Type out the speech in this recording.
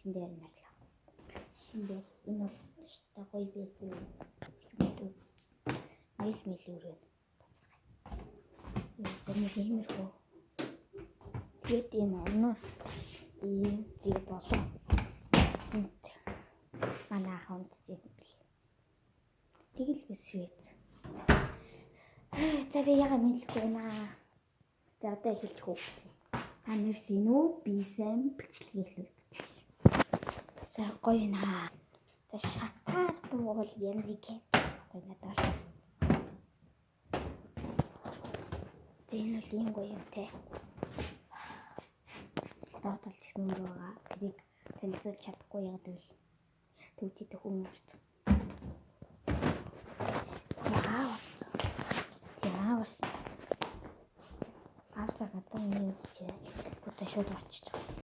шин дээр нэрлээ. Шин дээр энэ бол өстой гоё байдаг. Мэдүү. Мэл өрөө. Нэг иймэрхүү. Тэгээд ийм оноо ийм болоо. Манай ах унтчихсэн бэлээ. Тэгэл биш швэц. За би яга мэдлэхгүй байна. За одоо эхэлчих үү. Та нэрсэн үү? Би сайн бичлэгээ хийлээ. За гоё наа. За шатаар дуувал янзыг гоё надад. Энэ л юм гоё юм те. Доотолч гэсэн өөр байгаа. Тэрийг танилцуулж чадахгүй яагаад вэ? Төвчтэй хүмүүст. Яаварсан. Авсаа гадаа нэг чи бүтэ шууд орчих.